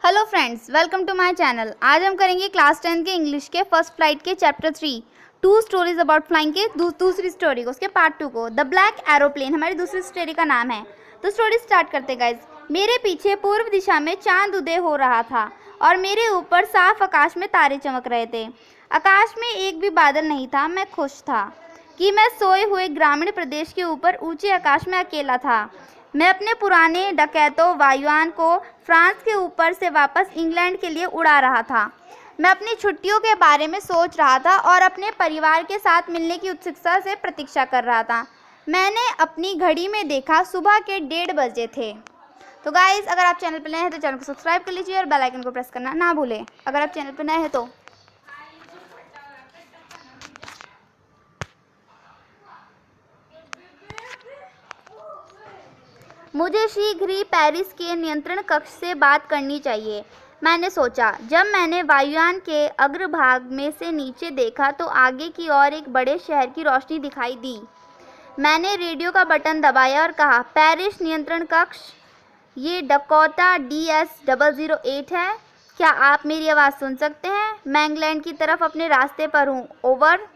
Hello friends, welcome to my channel. आज हम करेंगे क्लास 10 के इंग्लिश के फर्स्ट फ्लाइट के chapter 3 two stories about flying के दूसरी स्टोरी को, उसके पार्ट 2 को। द ब्लैक एरोप्लेन हमारी दूसरी स्टोरी का नाम है। तो स्टोरी स्टार्ट करते गाइज। मेरे पीछे पूर्व दिशा में चांद उदय हो रहा था और मेरे ऊपर साफ आकाश में तारे चमक रहे थे। आकाश में एक भी बादल नहीं था। मैं खुश था कि मैं सोए हुए ग्रामीण प्रदेश के ऊपर ऊंचे आकाश में अकेला था। मैं अपने पुराने डकैतों वायुयान को फ्रांस के ऊपर से वापस इंग्लैंड के लिए उड़ा रहा था। मैं अपनी छुट्टियों के बारे में सोच रहा था और अपने परिवार के साथ मिलने की उत्सुकता से प्रतीक्षा कर रहा था। मैंने अपनी घड़ी में देखा, सुबह के 1:30 बजे थे। तो गाइज़, अगर आप चैनल पर नए हैं तो चैनल को सब्सक्राइब कर लीजिए और बेल आइकन को प्रेस करना ना भूलें अगर आप चैनल पर नए हैं तो। मुझे शीघ्र ही पेरिस के नियंत्रण कक्ष से बात करनी चाहिए, मैंने सोचा। जब मैंने वायुयान के अग्रभाग में से नीचे देखा तो आगे की ओर एक बड़े शहर की रोशनी दिखाई दी। मैंने रेडियो का बटन दबाया और कहा, पेरिस नियंत्रण कक्ष, ये डकोटा DS-008 है। क्या आप मेरी आवाज़ सुन सकते हैं? मैं इंग्लैंड की तरफ अपने रास्ते पर हूँ, ओवर।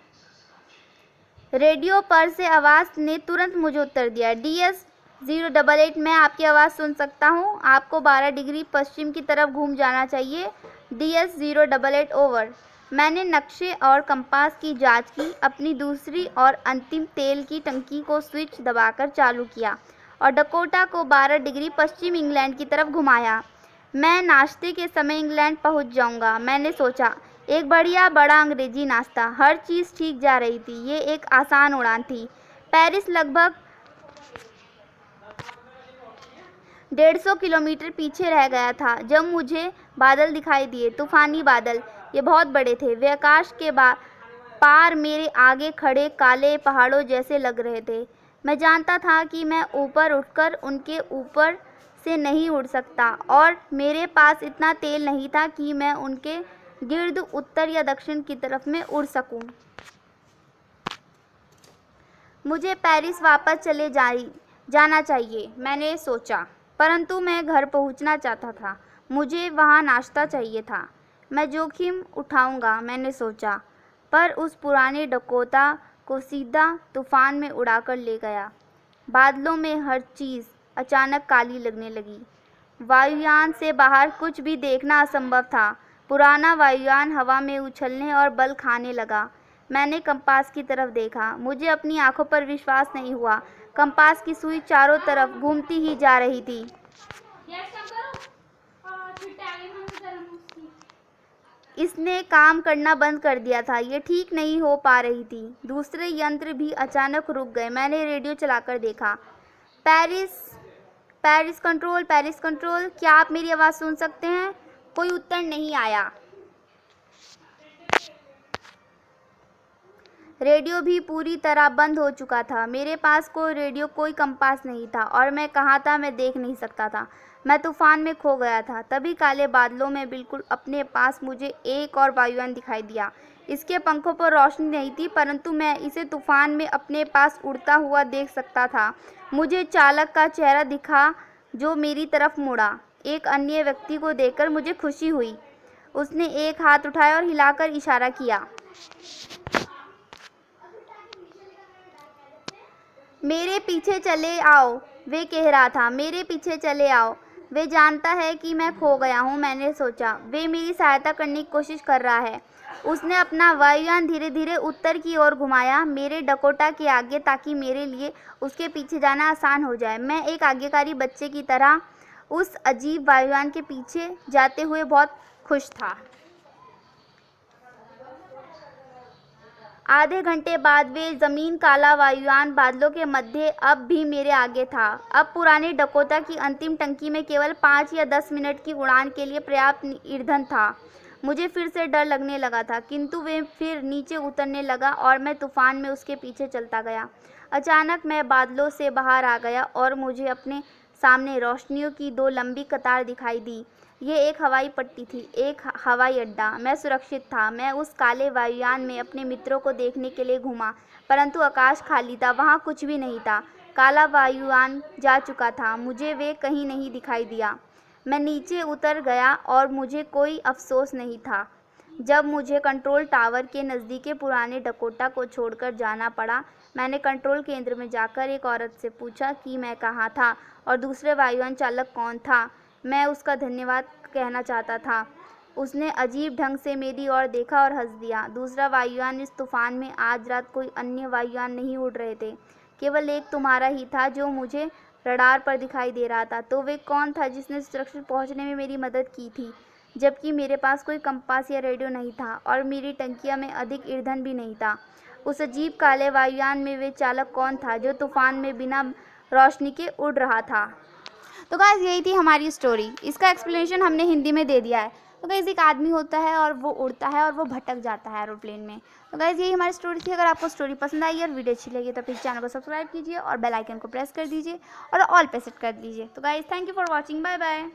रेडियो पर से आवाज़ ने तुरंत मुझे उत्तर दिया, DS-088, मैं आपकी आवाज़ सुन सकता हूँ। आपको 12 डिग्री पश्चिम की तरफ घूम जाना चाहिए। DS-088, over. मैंने नक्शे और कंपास की जांच की, अपनी दूसरी और अंतिम तेल की टंकी को स्विच दबाकर चालू किया और डकोटा को 12 डिग्री पश्चिम इंग्लैंड की तरफ घुमाया। मैं नाश्ते के समय इंग्लैंड पहुंच जाऊंगा, मैंने सोचा। एक बढ़िया बड़ा अंग्रेजी नाश्ता। हर चीज़ ठीक जा रही थी। ये एक आसान उड़ान थी। पेरिस लगभग 150 किलोमीटर पीछे रह गया था जब मुझे बादल दिखाई दिए, तूफानी बादल। ये बहुत बड़े थे। वे आकाश के पार मेरे आगे खड़े काले पहाड़ों जैसे लग रहे थे। मैं जानता था कि मैं ऊपर उठकर उनके ऊपर से नहीं उड़ सकता और मेरे पास इतना तेल नहीं था कि मैं उनके गिर्द उत्तर या दक्षिण की तरफ में उड़ सकूं। मुझे पेरिस वापस चले जाना चाहिए, मैंने सोचा। परंतु मैं घर पहुंचना चाहता था। मुझे वहां नाश्ता चाहिए था। मैं जोखिम उठाऊंगा, मैंने सोचा। पर उस पुराने डकोटा को सीधा तूफान में उड़ाकर ले गया। बादलों में हर चीज़ अचानक काली लगने लगी। वायुयान से बाहर कुछ भी देखना असंभव था। पुराना वायुयान हवा में उछलने और बल खाने लगा। मैंने कंपास की तरफ देखा। मुझे अपनी आंखों पर विश्वास नहीं हुआ। कंपास की सुई चारों तरफ घूमती ही जा रही थी। इसने काम करना बंद कर दिया था। ये ठीक नहीं हो पा रही थी। दूसरे यंत्र भी अचानक रुक गए। मैंने रेडियो चलाकर देखा। पेरिस कंट्रोल, पेरिस कंट्रोल, क्या आप मेरी आवाज़ सुन सकते हैं? कोई उत्तर नहीं आया। रेडियो भी पूरी तरह बंद हो चुका था। मेरे पास कोई रेडियो, कोई कंपास नहीं था और मैं कहाँ था मैं देख नहीं सकता था। मैं तूफान में खो गया था। तभी काले बादलों में बिल्कुल अपने पास मुझे एक और वायुयान दिखाई दिया। इसके पंखों पर रोशनी नहीं थी, परंतु मैं इसे तूफान में अपने पास उड़ता हुआ देख सकता था। मुझे चालक का चेहरा दिखा जो मेरी तरफ मुड़ा। एक अन्य व्यक्ति को देखकर मुझे खुशी हुई। उसने एक हाथ उठाया और हिलाकर इशारा किया। मेरे पीछे चले आओ, वे कह रहा था। मेरे पीछे चले आओ। वे जानता है कि मैं खो गया हूँ, मैंने सोचा। वे मेरी सहायता करने की कोशिश कर रहा है। उसने अपना वायुयान धीरे धीरे उत्तर की ओर घुमाया, मेरे डकोटा के आगे, ताकि मेरे लिए उसके पीछे जाना आसान हो जाए। मैं एक आज्ञाकारी बच्चे की तरह उस अजीब वायुयान के पीछे जाते हुए बहुत खुश था। आधे घंटे बाद वे ज़मीन काला वायुयान बादलों के मध्य अब भी मेरे आगे था। अब पुराने डकोटा की अंतिम टंकी में केवल 5 या 10 मिनट की उड़ान के लिए पर्याप्त ईंधन था। मुझे फिर से डर लगने लगा था, किंतु वे फिर नीचे उतरने लगा और मैं तूफान में उसके पीछे चलता गया। अचानक मैं बादलों से बाहर आ गया और मुझे अपने सामने रोशनियों की 2 लंबी कतार दिखाई दी। ये एक हवाई पट्टी थी, एक हवाई अड्डा। मैं सुरक्षित था। मैं उस काले वायुयान में अपने मित्रों को देखने के लिए घूमा, परंतु आकाश खाली था, वहाँ कुछ भी नहीं था। काला वायुयान जा चुका था। मुझे वे कहीं नहीं दिखाई दिया। मैं नीचे उतर गया और मुझे कोई अफसोस नहीं था जब मुझे कंट्रोल टावर के नज़दीक पुराने डकोटा को छोड़कर जाना पड़ा। मैंने कंट्रोल केंद्र में जाकर एक औरत से पूछा कि मैं कहाँ था और दूसरे वायुयान चालक कौन था। मैं उसका धन्यवाद कहना चाहता था। उसने अजीब ढंग से मेरी ओर देखा और हंस दिया। दूसरा वायुयान इस तूफान में आज रात कोई अन्य वायुयान नहीं उड़ रहे थे, केवल एक तुम्हारा ही था जो मुझे रडार पर दिखाई दे रहा था। तो वे कौन था जिसने सुरक्षित पहुंचने में मेरी मदद की थी, जबकि मेरे पास कोई कंपास या रेडियो नहीं था और मेरी टंकिया में अधिक ईंधन भी नहीं था। उस अजीब काले वायुयान में वे चालक कौन था जो तूफान में बिना रोशनी के उड़ रहा था। तो गाइस यही थी हमारी स्टोरी। इसका एक्सप्लेनेशन हमने हिंदी में दे दिया है। तो गाइस एक आदमी होता है और वो उड़ता है और वो भटक जाता है एरोप्लेन में। तो गाइस यही हमारी स्टोरी थी। अगर आपको स्टोरी पसंद आई और वीडियो अच्छी लगी तो प्लीज़ चैनल को सब्सक्राइब कीजिए और बेल आइकन को प्रेस कर दीजिए और ऑल पे सेट कर दीजिए। तो guys thank you for watching, bye bye.